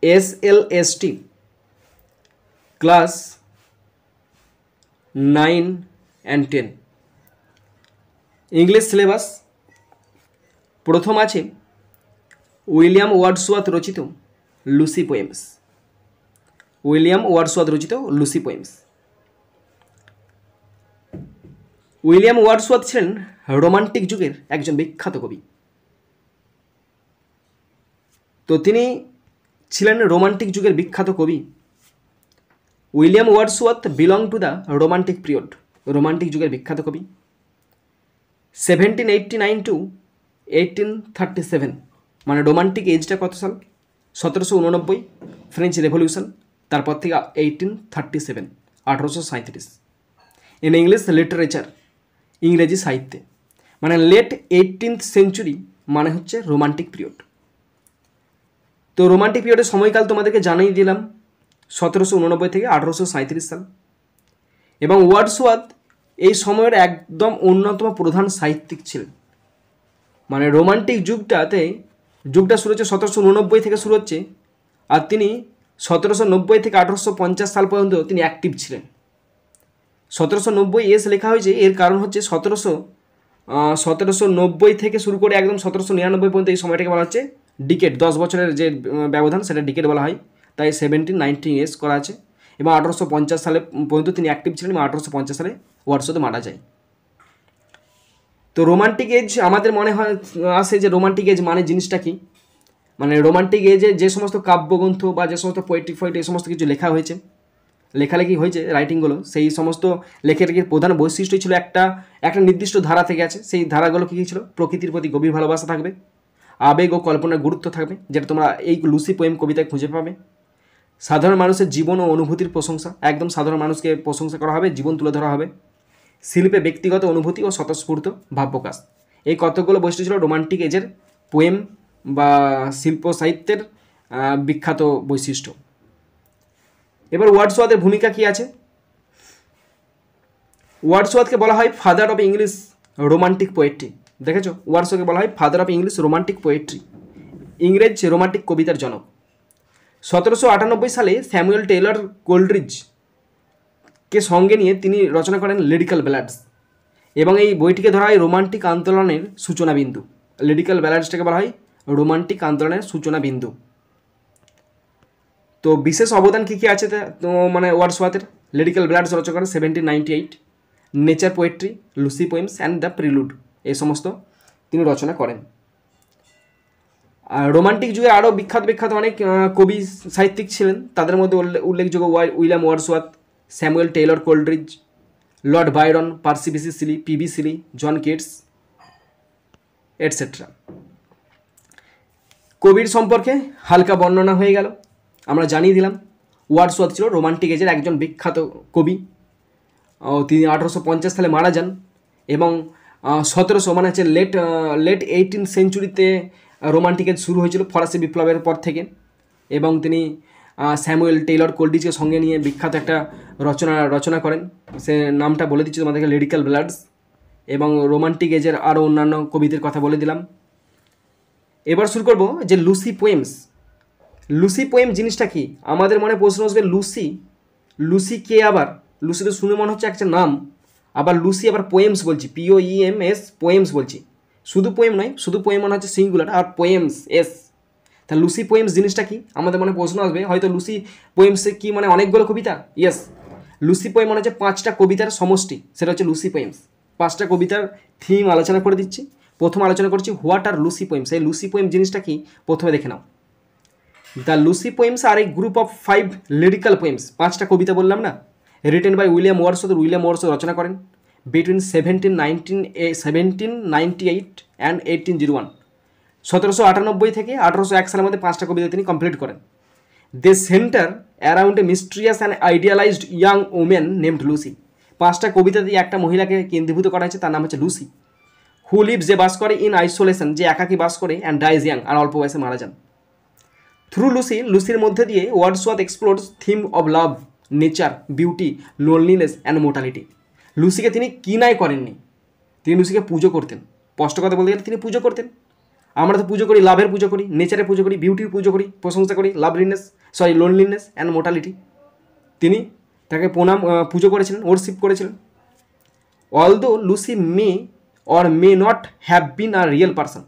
SLST class 9 and 10। English syllabus প্রথম আছে William Wordsworth রচিত লুসি পোয়েমস। উইলিয়াম ওয়ার্ডসওয়ার্থ রচিত লুসি পোয়েমস। উইলিয়াম ওয়ার্ডসওয়ার্থ ছিলেন রোমান্টিক যুগের একজন বিখ্যাত কবি। তো তিনি ছিলেন রোমান্টিক যুগের বিখ্যাত কবি। William Wordsworth belong to the romantic period, romantic যুগের বিখ্যাত কবি। 1789 to 1837 মানে রোমান্টিক এজটা কত সাল? 1789, ফ্রেঞ্চ রেভলিউশন, তারপর থেকে 1837, 1837। ইন ইংলিশ লিটারেচার, ইংরেজি সাহিত্যে মানে লেট 18th সেঞ্চুরি মানে হচ্ছে রোমান্টিক পিরিয়ড। তো রোমান্টিক পিরিয়ডের সময়কাল তোমাদেরকে জানিয়ে দিলাম, 1789 থেকে 1837 সাল। এবং ওয়ার্ডসওয়ার্থ এই সময়ের একদম অন্যতম প্রধান সাহিত্যিক ছিলেন। মানে রোমান্টিক যুগটা শুরু হচ্ছে 1789 থেকে শুরু হচ্ছে, আর তিনি 1790 থেকে 1850 সাল পর্যন্ত তিনি অ্যাক্টিভ ছিলেন। 1790 এস লেখা হয়েছে, এর কারণ হচ্ছে 1790 থেকে শুরু করে একদম 1799 পর্যন্ত এই সময়টাকে বলা হচ্ছে ডিকেড, 10 বছরের যে ব্যবধান সেটা ডিকেড বলা হয়, তাই 1790 এস করা আছে। এবং 1850 সালে পর্যন্ত তিনি অ্যাক্টিভ ছিলেন এবং 1850 সালে ওয়ার্ডসওয়ার্থ মারা যায়। তো রোমান্টিক এজ আমাদের মনে হয় আসে যে রোমান্টিক এজ মানে জিনিসটা কি, মানে রোমান্টিক এজে যে সমস্ত কাব্যগ্রন্থ বা যে সমস্ত পোয়েট্রি এই সমস্ত কিছু লেখালেখি হয়েছে রাইটিংগুলো, সেই সমস্ত লেখালেখির প্রধান বৈশিষ্ট্য ছিল একটা নির্দিষ্ট ধারা থেকে আছে। সেই ধারাগুলো কী ছিল? প্রকৃতির প্রতি গভীর ভালোবাসা থাকবে, আবেগ ও কল্পনার গুরুত্ব থাকবে, যেটা তোমরা এই লুসি পোয়েম কবিতায় খুঁজে পাবে। সাধারণ মানুষের জীবন ও অনুভূতির প্রশংসা, একদম সাধারণ মানুষকে প্রশংসা করা হবে, জীবন তুলে ধরা হবে। শিল্পে ব্যক্তিগত অনুভূতি ও স্বতঃস্ফূর্ত ভাব প্রকাশ, এই কতগুলো বৈশিষ্ট্য ছিল রোমান্টিক এজের পোয়েম বা শিল্প সাহিত্যের বিখ্যাত বৈশিষ্ট্য। এবার ওয়ার্ডসওয়ার্থের ভূমিকা কী আছে? ওয়ার্ডসওয়ার্থকে বলা হয় father of English romantic poetry. দেখেছো, ওয়ার্ডসওয়ার্থকে বলা হয় father of English romantic poetry, ইংরেজ রোমান্টিক কবিতার জনক। 1798 সালে স্যামুয়েল টেইলর কোলরিজকে সঙ্গে নিয়ে তিনি রচনা করেন লিরিক্যাল ব্যালাডস, এবং এই বইটিকে ধরা হয় রোমান্টিক আন্দোলনের সূচনা বিন্দু। লিরিক্যাল ব্যালাডসটাকে বলা হয় রোমান্টিক আন্দোলনের সূচনা বিন্দু। তো বিশেষ অবদান কী কী আছে তো মানে ওয়ার্ডসওয়ার্থের? লিরিক্যাল ব্যালাডস রচনা করেন 1798, nature poetry, Lucy poems and the prelude, এই সমস্ত তিনি রচনা করেন। আর রোমান্টিক যুগে আরও বিখ্যাত অনেক কবি সাহিত্যিক ছিলেন, তাদের মধ্যে উল্লেখযোগ্য William Wordsworth, Samuel Taylor Coleridge, Lord Byron, Percy Bysshe Shelley, PB Shelley, John Keats etcetera. কবির সম্পর্কে হালকা বর্ণনা হয়ে গেল, আমরা জানিয়ে দিলাম ওয়ার্ডসওয়ার্থ ছিল রোমান্টিক এজের একজন বিখ্যাত কবি। তিনি 1850 সালে মারা যান এবং 1700 মানে হচ্ছে লেট 18th সেঞ্চুরিতে রোমান্টিক এজ শুরু হয়েছিল ফরাসি বিপ্লবের পর থেকে। এবং তিনি স্যামুয়েল টেইলর কোলরিজকে সঙ্গে নিয়ে বিখ্যাত একটা রচনা করেন, সে নামটা বলে দিচ্ছি তোমাদেরকে, লিরিক্যাল ব্যালাডস। এবং রোমান্টিক এজের আরও অন্যান্য কবিদের কথা বলে দিলাম। এবার শুরু করব যে লুসি পোয়েমস। লুসি পোয়েম জিনিসটা কি? আমাদের মনে প্রশ্ন আসবে, লুসি কে? আবার লুসি তো শুনে মনে হচ্ছে একটা নাম, আবার লুসি আবার পোয়েমস বলছি, POEMS পোয়েমস বলছি। শুধু পোয়েম নয়, শুধু পোয়েম মনে হচ্ছে সিঙ্গুলার, আর পোয়েমস এস। তা লুসি পোয়েমস জিনিসটা কি আমাদের মনে প্রশ্ন আসবে, হয়তো লুসি পোয়েমসে কি মানে অনেকগুলো কবিতা? ইয়েস, লুসি পোয়েম মানে হচ্ছে 5টা কবিতার সমষ্টি, সেটা হচ্ছে লুসি পোয়েমস। 5টা কবিতার থিম আলোচনা করে দিচ্ছি। প্রথম আলোচনা করছি হোয়াট আর লুসি পোয়েমস। এই লুসি পোয়েম জিনিসটা কি প্রথমে দেখে নাও। The Lucy poems are a group of 5 lyrical poems. 5টা কবিতা বললাম না, রিটেন বাই উইলিয়াম ওয়ার্ডসওয়ার্থ রচনা করেন বিটুইন 1798 অ্যান্ড 1801। 1798 থেকে 1801 সালের মধ্যে 5টা কবিতা তিনি কমপ্লিট করেন। They centre around a mysterious and idealised young women named Lucy. 5টা কবিতাতেই একটা মহিলাকে কেন্দ্রীভূত করা হয়েছে, তার নাম হচ্ছে লুসি। হু লিভস, যে বাস করে, ইন আইসোলেশন, যে একাকী বাস করে, অ্যান্ড ডাইজ ইয়াং, আর অল্প বয়সে মারা যান। থ্রু লুসির মধ্যে দিয়ে Wordsworth explores theme of love, nature, beauty, loneliness and mortality. লুসিকে তিনি কি নাই করেননি, তিনি লুসিকে পুজো করতেন। স্পষ্ট কথা বলতে গেলে তিনি পুজো করতেন। আমরা তো পুজো করি, লাভের পুজো করি, নেচারের পুজো করি, বিউটির পুজো করি, প্রশংসা করি, লোনলিনেস অ্যান্ড মোর্টালিটি। তিনি তাকে পুজো করেছিলেন, ওরশিপ করেছিলেন। Although Lucy May or may not have been a real person,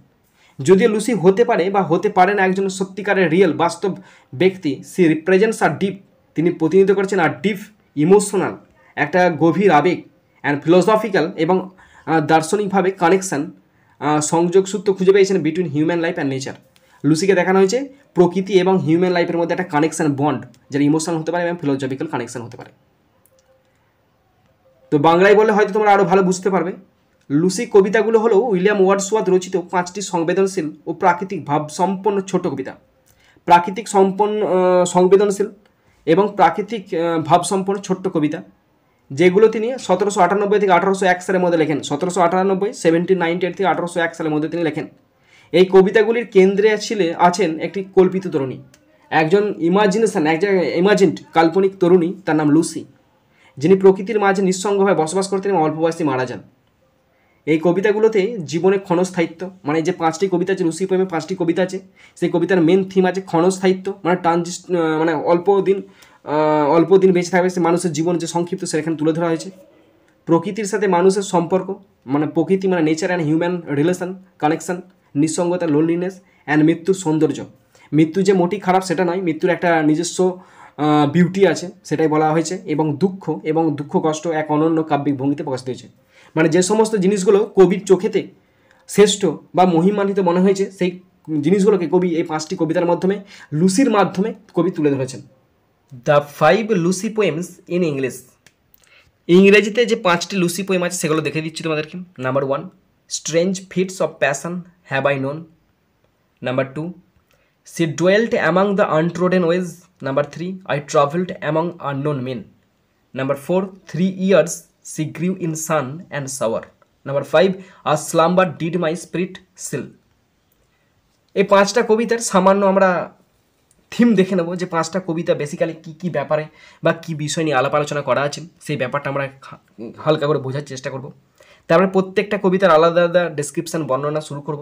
যদিও লুসি হতে পারে বা হতে পারে না একজন সত্যিকারের রিয়েল বাস্তব ব্যক্তি, সি রিপ্রেজেন্টস আর ডিপ, তিনি প্রতিনিধিত্ব করেছেন আর ডিপ ইমোশনাল, একটা গভীর আবেগ, অ্যান্ড ফিলোসফিক্যাল এবং দার্শনিকভাবে কানেকশান, সংযোগ সূত্র খুঁজে পেয়েছেন between human life and nature. লুসিকে দেখানো হয়েছে প্রকৃতি এবং হিউম্যান লাইফের মধ্যে একটা কানেকশান বন্ড, যেটা ইমোশনাল হতে পারে এবং ফিলোসফিক্যাল কানেকশান হতে পারে। তো বাংলায় বললে হয়তো তোমরা আরও ভালো বুঝতে পারবে। লুসি কবিতাগুলো হলো উইলিয়াম ওয়ার্ডসওয়ার্থ রচিত 5টি সংবেদনশীল ও প্রাকৃতিক ভাবসম্পন্ন ছোট কবিতা। সংবেদনশীল এবং প্রাকৃতিক ভাবসম্পন্ন ছোট্ট কবিতা, যেগুলো তিনি 1798 থেকে 1801 সালের মধ্যে লেখেন। 1798 থেকে 1801 সালের মধ্যে তিনি লেখেন। এই কবিতাগুলির কেন্দ্রে আছেন একটি কল্পিত তরুণী, একজন ইমাজিন্ড কাল্পনিক তরুণী, তার নাম লুসি, যিনি প্রকৃতির মাঝে নিঃসঙ্গভাবে বসবাস করতেন এবং অল্প বয়সে মারা যান। এই কবিতাগুলোতে জীবনের ক্ষণস্থায়িত্ব, মানে যে 5টি কবিতা আছে, লুসি পোয়েমে 5টি কবিতা আছে, সেই কবিতার মেন থিম আছে ক্ষণস্থায়িত্ব, মানে অল্প দিন বেঁচে থাকবে সে মানুষের জীবন যে সংক্ষিপ্ত সেখানে তুলে ধরা হয়েছে। প্রকৃতির সাথে মানুষের সম্পর্ক, মানে প্রকৃতি মানে nature and human relation connection, নিঃসঙ্গতা লোনলিনেস অ্যান্ড মৃত্যুর সৌন্দর্য। মৃত্যু যে মোটেই খারাপ সেটা নয়, মৃত্যুর একটা নিজস্ব বিউটি আছে, সেটাই বলা হয়েছে। এবং দুঃখ কষ্ট এক অনন্য কাব্যিক ভঙ্গিতে প্রকাশিত হয়েছে। মানে যে সমস্ত জিনিসগুলো কবির চোখেতে শ্রেষ্ঠ বা মহিমান্বিত মনে হয়েছে, সেই জিনিসগুলোকে কবি এই 5টি কবিতার মাধ্যমে, লুসির মাধ্যমে কবি তুলে ধরেছেন। The 5 Lucy poems in English. ইংরেজিতে যে 5টি লুসি পোয়েম আছে সেগুলো দেখে দিচ্ছি তোমাদেরকে। Number 1, strange fits of passion have I known. Number 2, she dwelt among the untrodden ways. Number 3, I travelled among unknown men. Number 4, 3 years she grew in sun and shower. Number 5, a slumber did my spirit still. এই 5টা কবিতার সামান্য আমরা theme দেখে নেব, যে 5টা কবিতা basically কী ব্যাপারে বা কী বিষয় নিয়ে আলাপ আলোচনা করা আছে, সেই ব্যাপারটা আমরা হালকা করে বোঝার চেষ্টা করব। তারপরে প্রত্যেকটা কবিতার আলাদা আলাদা ডেসক্রিপশান বর্ণনা শুরু করব।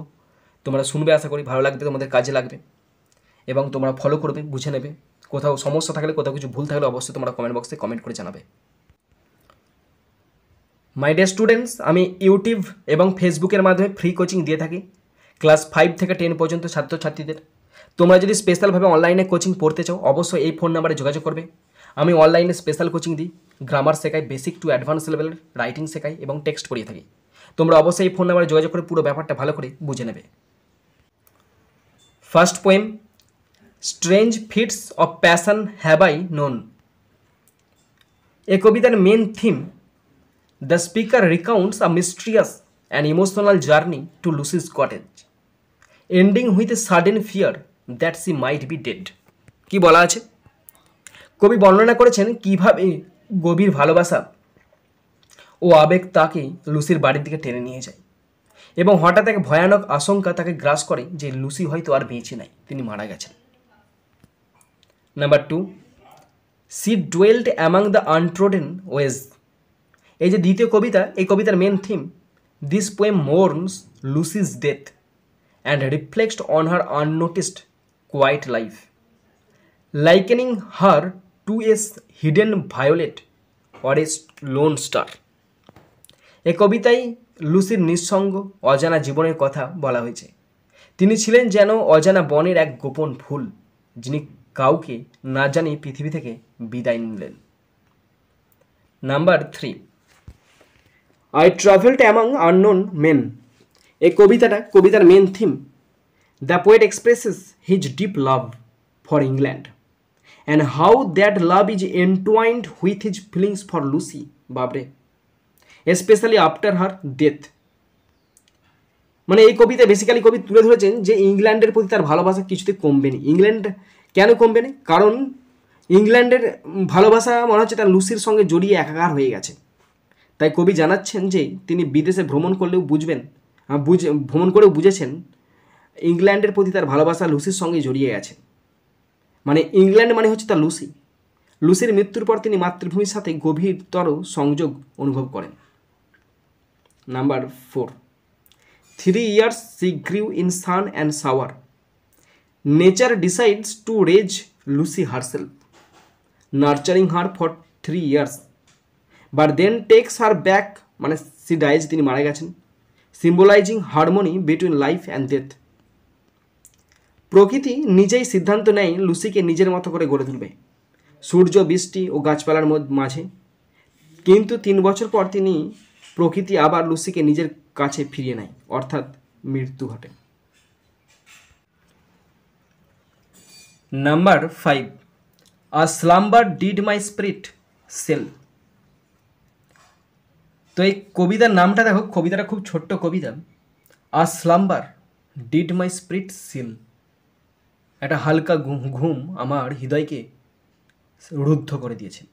তোমরা শুনবে, আশা করি ভালো লাগবে, তোমাদের কাজে লাগবে এবং তোমরা ফলো করবে, বুঝে নেবে। কোথাও সমস্যা থাকলে, কোথাও কিছু ভুল থাকলে অবশ্যই তোমরা কমেন্ট বক্সে কমেন্ট করে জানাবে। মাই ডিয়ার স্টুডেন্টস, আমি ইউটিউব এবং ফেসবুকের মাধ্যমে ফ্রি কোচিং দিয়ে থাকি ক্লাস 5 থেকে 10 পর্যন্ত ছাত্রছাত্রীদের। তোমরা যদি স্পেশালভাবে অনলাইনে কোচিং পড়তে চাও, অবশ্যই এই ফোন নাম্বারে যোগাযোগ করবে। আমি অনলাইনে স্পেশাল কোচিং দিই, গ্রামার শেখাই, বেসিক টু অ্যাডভান্স লেভেলের রাইটিং শেখাই এবং টেক্সট করিয়ে থাকি। তোমরা অবশ্যই এই ফোন নাম্বারে যোগাযোগ করে পুরো ব্যাপারটা ভালো করে বুঝে নেবে। First poem, strange fits of passion have I known. এই কবিতার main theme, the speaker recounts a mysterious and emotional journey to Lucy's cottage, ending with a sudden fear that she might be dead. কি বলা আছে? কবি বর্ণনা করেছেন কিভাবে গভীর ভালোবাসা ও আবেগ তাকে লুসির বাড়ির দিকে টেনে নিয়ে যায় এবং হঠাৎ এক ভয়ানক আশঙ্কা তাকে গ্রাস করে যে লুসি হয়তো আর বেঁচে নাই, তিনি মারা গেছেন। Number 2, she dwelt among the untrodden ways. এই যে দ্বিতীয় কবিতা, এই কবিতার main theme, this poem mourns Lucy's death and reflects on her unnoticed quiet life, likening her to a hidden violet or a lone star. এই কবিতায় লুসির নিঃসঙ্গ অজানা জীবনের কথা বলা হয়েছে। তিনি ছিলেন যেন অজানা বনের এক গোপন ফুল, যিনি কাউকে না জানিয়ে পৃথিবী থেকে বিদায় নিলেন। Number 3, I travelled among unknown men. এই কবিতার main theme, the poet expresses his deep love for England and how that love is entwined with his feelings for Lucy, বাবরে, স্পেশালি আফটার হার ডেথ। মানে এই কবিতা basically কবি তুলে ধরেছেন যে ইংল্যান্ডের প্রতি তার ভালোবাসা কিছুতে কমবে না। ইংল্যান্ড কেন কমবে না? কারণ ইংল্যান্ডের ভালোবাসা মনে হচ্ছে তার লুসির সঙ্গে জড়িয়ে একাকার হয়ে গেছে। তাই কবি জানাচ্ছেন যে তিনি বিদেশে ভ্রমণ করেও বুঝেছেন ইংল্যান্ডের প্রতি তার ভালোবাসা লুসির সঙ্গে জড়িয়ে গেছে। মানে ইংল্যান্ড মানে হচ্ছে তার লুসি। লুসির মৃত্যুর পর তিনি মাতৃভূমির সাথে গভীরতর সংযোগ অনুভব করেন। Number 4, 3 years she grew in sun and shower. Nature decides to raise Lucy herself, nurturing her for 3 years, but then takes her back, মানে she dies, তিনি মারা গেছেন, symbolizing harmony between life and death. প্রকৃতি নিজেই সিদ্ধান্ত নেয় লুসিকে নিজের মতো করে গড়ে তুলবে সূর্য, বৃষ্টি ও গাছপালার মাঝে, কিন্তু 3 বছর পর তিনি প্রকৃতি আবার লুসিকে নিজের কাছে ফিরিয়ে নেয়, অর্থাৎ মৃত্যু ঘটে। Number 5, a slumber did my spirit seal. তো এই কবিতার নামটা দেখো, কবিতাটা খুব ছোট্ট কবিতা। A slumber did my spirit seal, একটা হালকা ঘুম আমার হৃদয়কে রুদ্ধ করে দিয়েছে।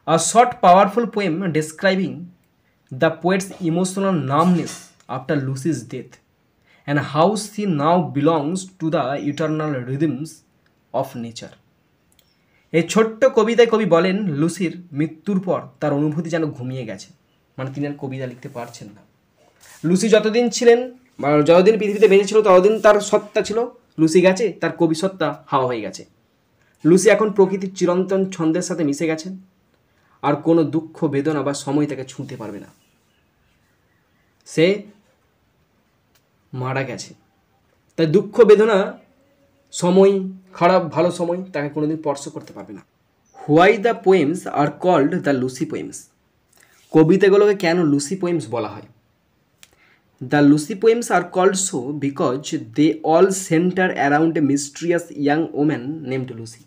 A short powerful poem describing the poet's emotional numbness after Lucy's death and how she now belongs to the eternal rhythms of nature. এই ছোট্ট কবিতায় কবি বলেন লুসির মৃত্যুর পর তার অনুভূতি যেন ঘুমিয়ে গেছে, মানে তিনি আর কবিতা লিখতে পারছেন না। লুসি যতদিন ছিলেন বা যতদিন পৃথিবীতে বেঁচে ছিল ততদিন তার সত্তা ছিল, লুসি গেছে, তার কবি সত্তা হাওয়া হয়ে গেছে। লুসি এখন প্রকৃতির চিরন্তন ছন্দের সাথে মিশে গেছেন, আর কোনো দুঃখ বেদনা বা সময় তাকে ছুঁতে পারবে না, সে মারা গেছে। তাই দুঃখ বেদনা, সময়, খারাপ ভালো সময় তাকে কোনোদিন স্পর্শ করতে পারবে না। Why the poems are called the Lucy poems. কবিতাগুলোকে কেন লুসি পোয়েমস বলা হয়? The Lucy poems are called so because they all center around a mysterious young woman named Lucy.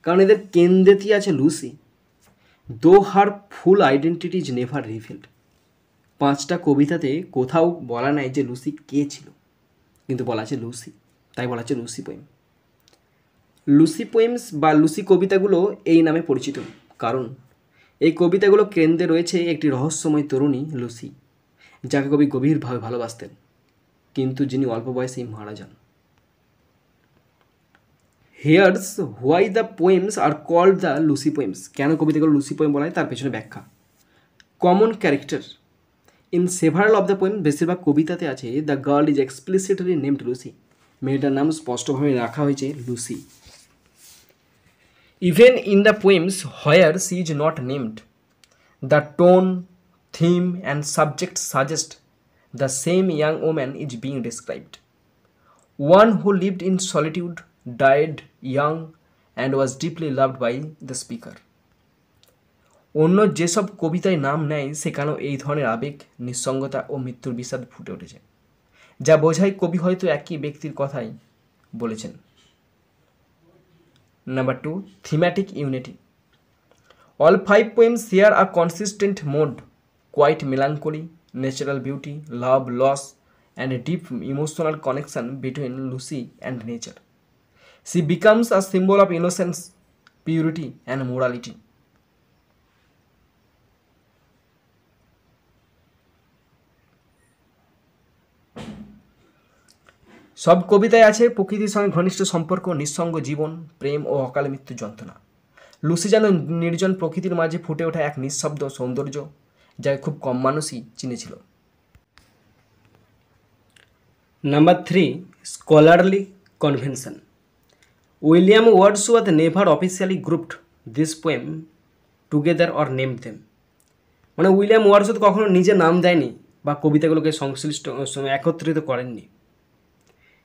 কারণ এদের কেন্দ্রেতেই আছে Lucy, though her full identity is never revealed. 5টা কবিতাতে কোথাও বলা নাই যে লুসি কে ছিল, কিন্তু বলা আছে লুসি, তাই বলা আছে লুসি পোয়েম। লুসি পোয়েমস বা লুসি কবিতাগুলো এই নামে পরিচিত কারণ এই কবিতাগুলো কেন্দ্রে রয়েছে একটি রহস্যময় তরুণী লুসি, যাকে কবি গভীরভাবে ভালোবাসতেন, কিন্তু যিনি অল্প বয়সেই মারা যান। Here's why the poems are called the Lucy poems. কেন কবিতাগুলো লুসি পোয়েম বলা হয় তার পেছনে ব্যাখ্যা। Common character in several of the poem, বেশিরভাগ কবিতাতে আছে the girl is explicitly named Lucy, মেয়েটার নাম স্পষ্টভাবে রাখা হয়েছে Lucy. Even in the poems where she is not named, the tone, theme and subject suggest the same young woman is being described. One who lived in solitude, died young and was deeply loved by the speaker. অন্য যেসব কবিতায় নাম নেয় সেখানেও এই ধরনের আবেগ, নিঃসঙ্গতা ও মৃত্যুর বিষাদ ফুটে উঠেছে, যা বোঝায় কবি হয়তো একই ব্যক্তির কথাই বলেছেন। Number 2, thematic unity. All 5 poems share a consistent mode, quiet melancholy, natural beauty, love, loss, and a deep emotional connection between Lucy and nature. She becomes a symbol of innocence, purity, and morality. সব কবিতায় আছে প্রকৃতির সঙ্গে ঘনিষ্ঠ সম্পর্ক, নিঃসঙ্গ জীবন, প্রেম ও অকাল মৃত্যুর যন্ত্রণা। লুসি যেন নির্জন প্রকৃতির মাঝে ফুটে ওঠা এক নিঃশব্দ সৌন্দর্য, যাকে খুব কম মানুষই চিনেছিল। Number 3, scholarly convention. William Wordsworth never officially grouped this poem together or named them. মানে উইলিয়াম ওয়ার্ডসওয়ার্থ কখনো নিজে নাম দেয়নি বা কবিতাগুলোকে সংশ্লিষ্ট একত্রিত করেননি।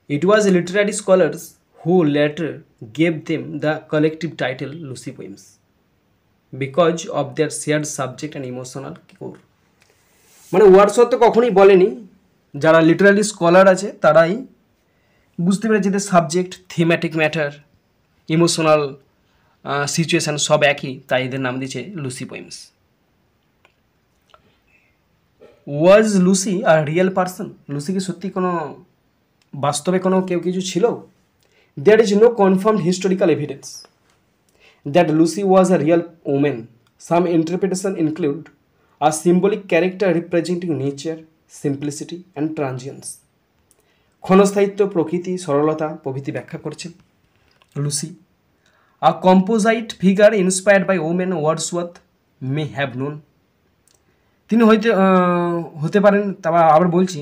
It was literary scholars who later gave them the collective title Lucy poems because of their shared subject and emotional core. মানে ওয়ার্ডসওয়ার্থ তো কখনোই বলেনি, যারা লিটারারি স্কলার আছে তারাই বুঝতে পেরেছে যে subject, thematic matter, emotional situation সব একই, তাই এদের নাম দিয়েছে Lucy poems. Was Lucy are real person? Lucy কি সত্যি কোনো বাস্তবে কোনো কেউ কিছু ছিল? There is no confirmed historical evidence that Lucy was a real woman. Some interpretation include a symbolic character representing nature, simplicity and transience. ক্ষণস্থায়িত্ব, প্রকৃতি, সরলতা প্রভৃতি ব্যাখ্যা করছেন Lucy. A composite figure inspired by women Wordsworth may have known. তিনি হতে পারেন, তারপর আবার বলছি,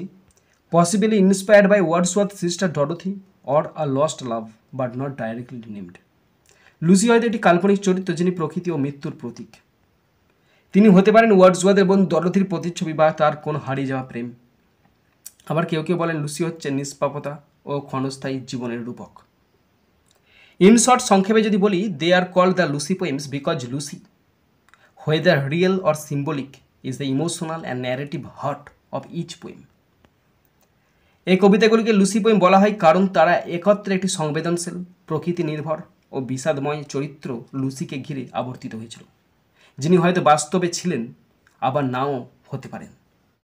possibly inspired by Wordsworth's sister Dorothy or a lost love but not directly named. Lucy হয়তো একটি কাল্পনিক চরিত্র যিনি প্রকৃতি ও মৃত্যুর প্রতীক। তিনি হতে পারেন ওয়ার্ডসওয়ার্থের বোন ডরোথির প্রতিচ্ছবি বা তার কোন হারিয়ে যাওয়া প্রেম। আবার কেউ কেউ বলেন লুসি হচ্ছে নিষ্পাপতা ও ক্ষণস্থায়ী জীবনের রূপক। ইন শর্ট, সংক্ষেপে যদি বলি, they are called the Lucy poems because Lucy, whether real or symbolic, is the emotional and narrative heart of each poem. এই কবিতাগুলিকে লুসি পোয়েম বলা হয় কারণ তারা একত্রে একটি সংবেদনশীল, প্রকৃতি নির্ভর ও বিষাদময় চরিত্র লুসিকে ঘিরে আবর্তিত হয়েছিল, যিনি হয়তো বাস্তবে ছিলেন আবার নাও হতে পারেন।